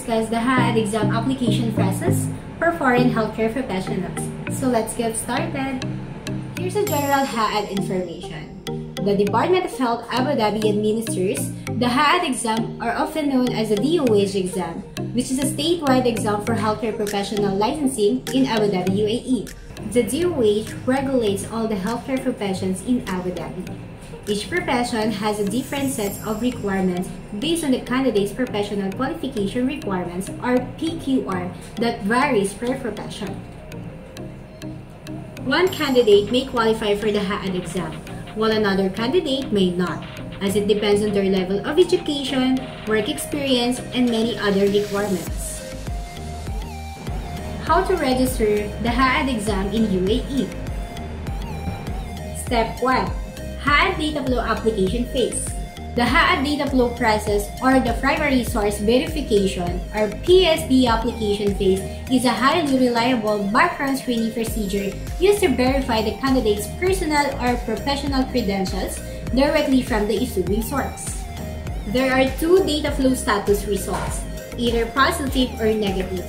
discuss the HAAD exam application process for foreign healthcare professionals. So let's get started. Here's a general HAAD information. The Department of Health Abu Dhabi administers the HAAD exam, are often known as the DOH exam, which is a statewide exam for healthcare professional licensing in Abu Dhabi, UAE. The DOH regulates all the healthcare professions in Abu Dhabi. Each profession has a different set of requirements based on the candidate's professional qualification requirements, or PQR, that varies per profession. One candidate may qualify for the HAAD exam, while another candidate may not, as it depends on their level of education, work experience, and many other requirements. How to register the HAAD exam in UAE? Step 1. HAAD Dataflow application phase. The HAAD Dataflow process, or the primary source verification, or PSD application phase, is a highly reliable background screening procedure used to verify the candidate's personal or professional credentials directly from the issuing source. There are two Dataflow status results, either positive or negative.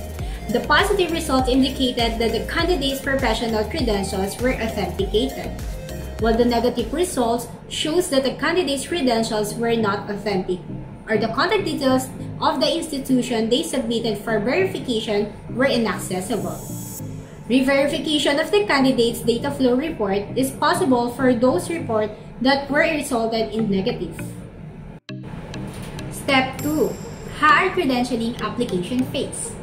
The positive result indicated that the candidate's professional credentials were authenticated, while the negative result shows that the candidate's credentials were not authentic, or the contact details of the institution they submitted for verification were inaccessible. Re-verification of the candidate's Dataflow report is possible for those reports that were resulted in negative. Step 2. HAAD Credentialing application phase.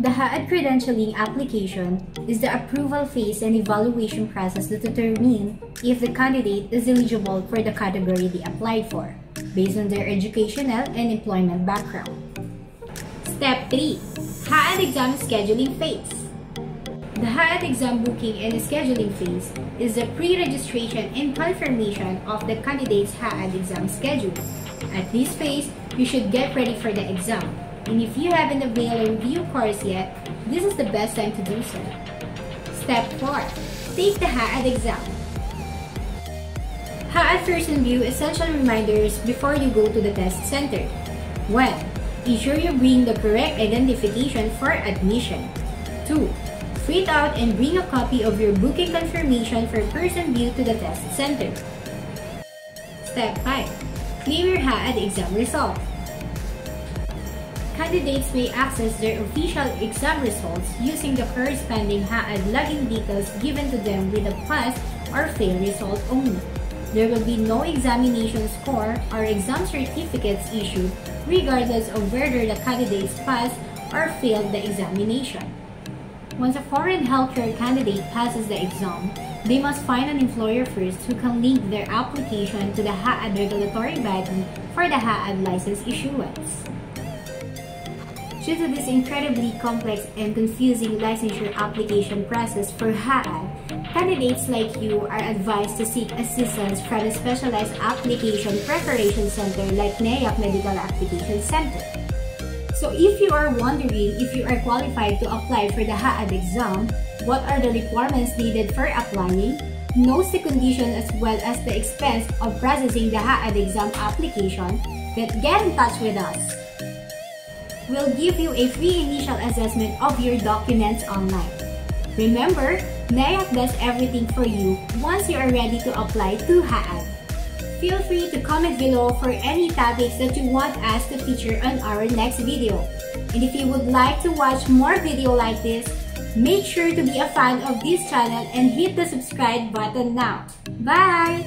The HAAD credentialing application is the approval phase and evaluation process to determine if the candidate is eligible for the category they applied for, based on their educational and employment background. Step 3. HAAD exam scheduling phase. The HAAD exam booking and scheduling phase is the pre-registration and confirmation of the candidate's HAAD exam schedule. At this phase, you should get ready for the exam. And if you haven't availed a review course yet, this is the best time to do so. Step 4. Take the HAAD exam. HAAD first review essential reminders before you go to the test center. 1. Ensure you bring the correct identification for admission. 2. Print out and bring a copy of your booking confirmation for person view to the test center. Step 5. Claim your HAAD exam result. Candidates may access their official exam results using the corresponding HAAD login details given to them with a pass or fail result only. There will be no examination score or exam certificates issued regardless of whether the candidates passed or failed the examination. Once a foreign healthcare candidate passes the exam, they must find an employer first who can link their application to the HAAD regulatory body for the HAAD license issuance. Due to this incredibly complex and confusing licensure application process for HAAD, candidates like you are advised to seek assistance from a specialized application preparation center like NEAC Medical Application Center. So if you are wondering if you are qualified to apply for the HAAD exam, what are the requirements needed for applying, knows the condition as well as the expense of processing the HAAD exam application, then get in touch with us. We'll give you a free initial assessment of your documents online. Remember, NEAC does everything for you once you are ready to apply to HAAD. Feel free to comment below for any topics that you want us to feature on our next video. And if you would like to watch more videos like this, make sure to be a fan of this channel and hit the subscribe button now. Bye!